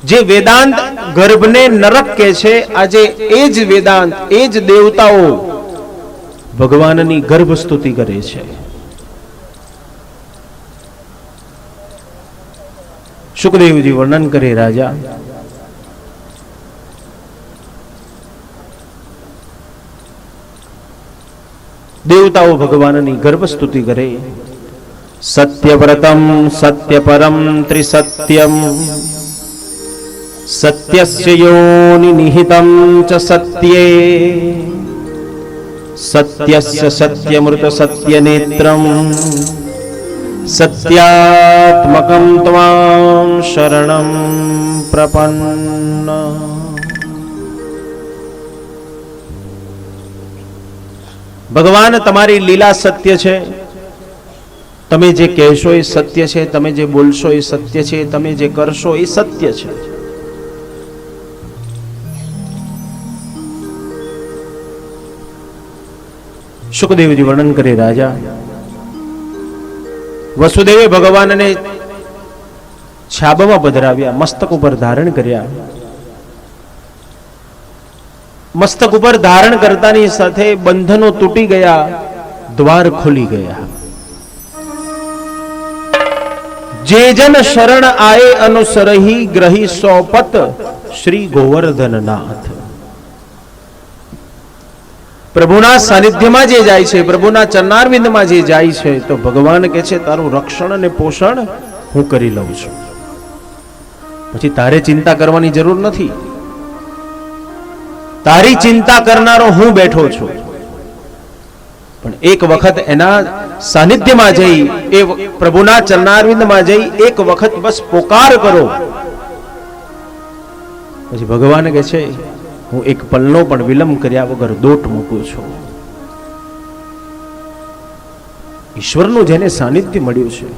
જે વેદાંત ગર્ભને નરક કહે છે, આજે એ જ વેદાંત, એ જ દેવતાઓ ભગવાનની ગર્ભ સ્તુતિ કરે છે. સુખદેવજી વર્ણન કરે, રાજા દેવતાઓ ભગવાનની ગર્ભ સ્તુતિ કરે. સત્યવ્રતમ સત્યપરમ ત્રિસત્યમ સત્યસ્ય યોનિ નિહિતમ ચ સત્યે સત્યસ્ય સત્યમૃત સત્યનેત્રમ સત્યાત્મકમ ત્વામ શરણમ પ્રપન્ન. ભગવાન તમારી લીલા સત્ય છે. તમે જે કહેશો એ સત્ય છે, તમે જે બોલશો એ સત્ય છે, તમે જે કરશો એ સત્ય છે. સુખદેવજી વર્ણન કરે, રાજા વસુદેવે ભગવાનને છાબમાં પધરાવ્યા, મસ્તક ઉપર ધારણ કર્યા. મસ્તક ઉપર ધારણ કરતાની સાથે બંધનો તૂટી ગયા, દ્વાર ખુલી ગયા. જે જન શરણ આયે અનુસરહી ગ્રહી સોપત શ્રી ગોવર્ધનનાથ. પ્રભુના સાનિધ્યમાં જે જાય છે, પ્રભુના ચરણારવિંદમાં જે જાય છે, તો ભગવાન કહે છે તારું રક્ષણ અને પોષણ હું કરી લઉં છું, પછી તારે ચિંતા કરવાની જરૂર નથી. તારી ચિંતા કરનારો હું બેઠો છું. પણ એક વખત એના સાનિધ્યમાં જઈ, એ પ્રભુના ચરણારવિંદમાં જઈ એક વખત બસ પોકાર કરો, પછી ભગવાન કહે છે હું એક પલનો પણ વિલંબ કર્યા વગર દોટ મૂકું છું. ઈશ્વરનું જેને સાનિધ્ય મળ્યું છે,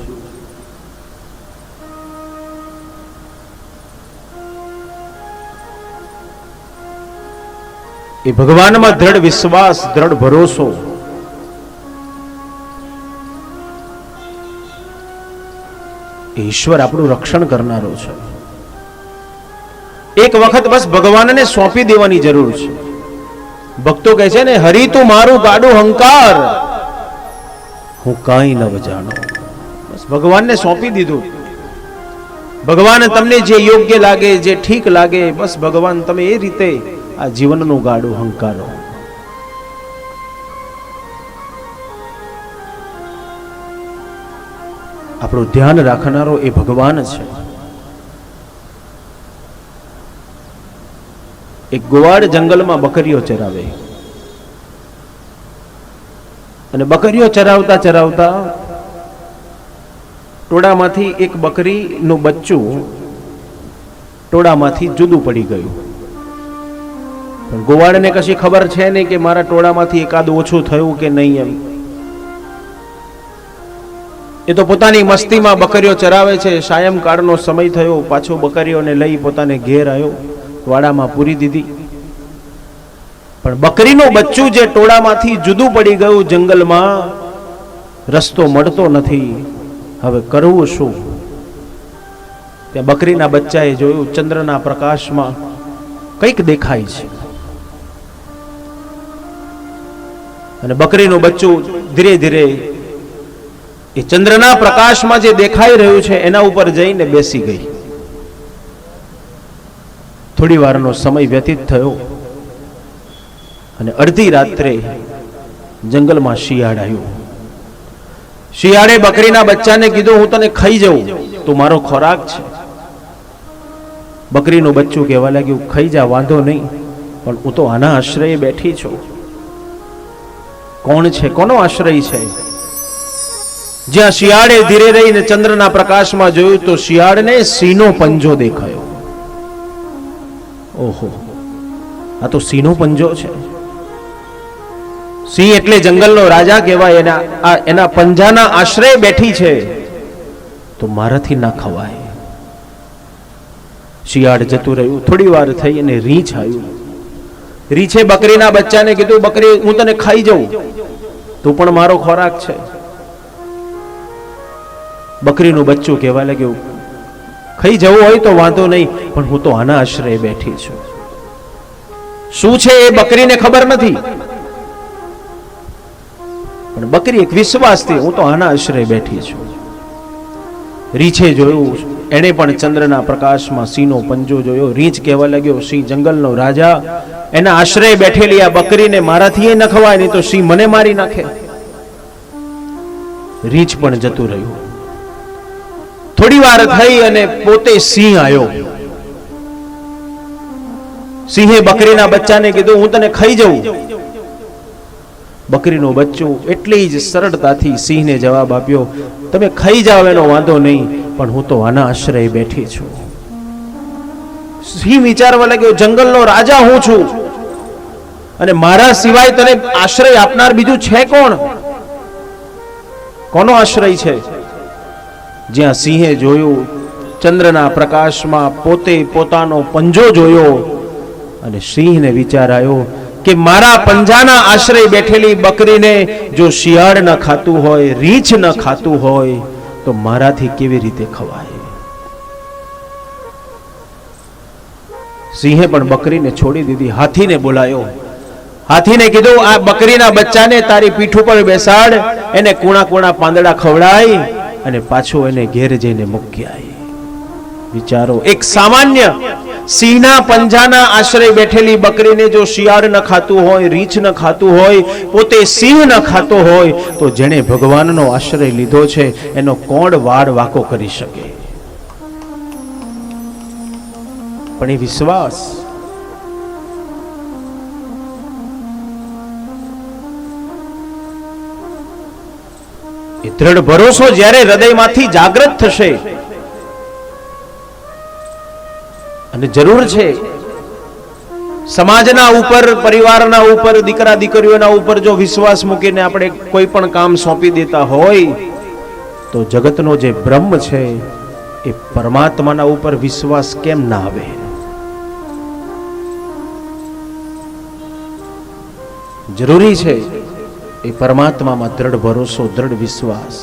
એ ભગવાનમાં દ્રઢ વિશ્વાસ, દ્રઢ ભરોસો, એ ઈશ્વર આપણું રક્ષણ કરનારો છે. એક વખત બસ ભગવાનને સોંપી દેવાની જરૂર છે. ભક્તો કહે છે ને, હરી તું મારું ગાડું હંકાર, હું કાંઈ ન જાણો. બસ ભગવાનને સોંપી દીધું. ભગવાન તમને જે યોગ્ય લાગે, જે ઠીક લાગે, બસ ભગવાન તમે એ રીતે આ જીવનનું ગાડું હંકારો. આપણું ધ્યાન રાખનારો એ ભગવાન છે. એક ગોવાળ જંગલમાં બકરીઓ ચરાવે, અને બકરીઓ ચરાવતા ચરાવતા ટોળામાંથી એક બકરીનું બચ્ચું ટોળામાંથી જુદું પડી ગયું. પણ ગોવાળને કશી ખબર છે નહીં કે મારા ટોળામાંથી એકાદ ઓછું થયું કે નહીં. એમ એ તો પોતાની મસ્તીમાં બકરીઓ ચરાવે છે. સાયંકાળનો સમય થયો, પાછો બકરીઓને લઈ પોતાને ઘેર આવ્યો, વાડામાં પૂરી દીધી. પણ બકરીનું બચ્ચું જે ટોળામાંથી જુદું પડી ગયું, જંગલમાં રસ્તો મળતો નથી, હવે કરવું શું? ત્યાં બકરીના બચ્ચાએ જોયું, ચંદ્રના પ્રકાશમાં કંઈક દેખાય છે, અને બકરીનું બચ્ચું ધીરે ધીરે એ ચંદ્રના પ્રકાશમાં જે દેખાઈ રહ્યું છે એના ઉપર જઈને બેસી ગઈ. થોડી વારનો સમય વ્યતીત થયો, અને અડધી રાત્રે જંગલમાં શિયાળ આવ્યું. શિયાળે બકરીના બચ્ચાને કીધું, હું તને ખાઈ જાઉં, તું મારો ખોરાક છે. બકરીનું બચ્ચું કહેવા લાગ્યું, ખાઈ જા, વાંધો નહીં, પણ હું તો આના આશ્રયે બેઠી છું. કોણ છે? કોનો આશ્રય છે? જ્યાં શિયાળે ધીરે રહીને ચંદ્રના પ્રકાશમાં જોયું તો શિયાળને સિંહનો પંજો દેખાયો. ઓહો, આ તો સિંહનો પંજો છે. સિંહ એટલે જંગલનો રાજા કહેવાય. એના પંજાના આશ્રય બેઠી છે, તો મારાથી ના ખવાય. શિયાળ જતું રહ્યું. થોડી વાર થઈ અને રીંછ આવ્યું. રીંછે બકરીના બચ્ચાને કીધું, બકરી, હું તને ખાઈ જાઉં, તું પણ મારો ખોરાક છે. બકરીનું બચ્ચું કહેવા લાગ્યું, ખાઈ જવું હોય તો વાંધો નહીં, પણ હું તો આના આશ્રય બેઠી છું. શું છે એ બકરીને ખબર નથી, પણ બકરી એક વિશ્વાસથી હું તો આના આશ્રય બેઠી છું. રીંછે જોયું, એણે પણ ચંદ્રના પ્રકાશમાં સિંહનો પંજો જોયો. રીંછ કહેવા લાગ્યો, સિંહ જંગલનો રાજા, એના આશ્રય બેઠેલી આ બકરીને મારાથી ન ખવાય, નહીં તો સિંહ મને મારી નાખે. રીંછ પણ જતું રહ્યું. થોડી વાર થઈ અને પોતે સિંહ આવ્યો. સિંહે બકરીના બચ્ચાને કીધું, હું તને ખાઈ જઉં. બકરીનું બચ્ચું એટલી જ સરળતાથી સિંહને જવાબ આપ્યો, તમે ખાઈ જાવ એનો વાંધો નહીં, પણ હું તો આના આશ્રય બેઠી છું. સિંહ વિચારવા લાગ્યો, જંગલનો રાજા હું છું અને મારા સિવાય તને આશ્રય આપનાર બીજું છે કોણ? કોનો આશ્રય છે? જ્યાં સિંહે જોયું, ચંદ્રના પ્રકાશમાં પોતે પોતાનો પંજો જોયો અને સિંહને વિચાર આવ્યો કે મારા પંજાના આશ્રય બેઠેલી બકરીને જો શિયાળ ન ખાતું હોય, રીંછ ન ખાતું હોય, તો મારાથી કેવી રીતે ખવાય? સિંહે પણ બકરીને છોડી દીધી. હાથીને બોલાયો. હાથીને કીધું, આ બકરીના બચ્ચાને તારી પીઠ ઉપર બેસાડ, એને કુણા કુણા પાંદડા ખવડાય અને પાછો એને ઘેર જઈને મૂકી આય. વિચારો, એક સામાન્ય સિંહના પંજાના આશ્રય બેઠેલી બકરીને જો શિયાળ ન ખાતું હોય, રીંછ ન ખાતું હોય, પોતે સિંહ ન ખાતો હોય, તો જેણે ભગવાનનો આશ્રય લીધો છે એનો કોણ વાડ વાકો કરી શકે? પણ એ વિશ્વાસ, એ દ્રઢ ભરોસો જ્યારે હૃદયમાંથી જાગૃત થશે, અને જરૂર છે સમાજના ઉપર, પરિવારના ઉપર, દીકરા દીકરીઓના ઉપર જો વિશ્વાસ મૂકીને આપણે કોઈ પણ કામ સોંપી દેતા હોય, તો જગતનો જે બ્રહ્મ છે એ પરમાત્માના ઉપર વિશ્વાસ કેમ ના આવે? જરૂરી છે એ પરમાત્મામાં દ્રઢ ભરોસો, દ્રઢ વિશ્વાસ.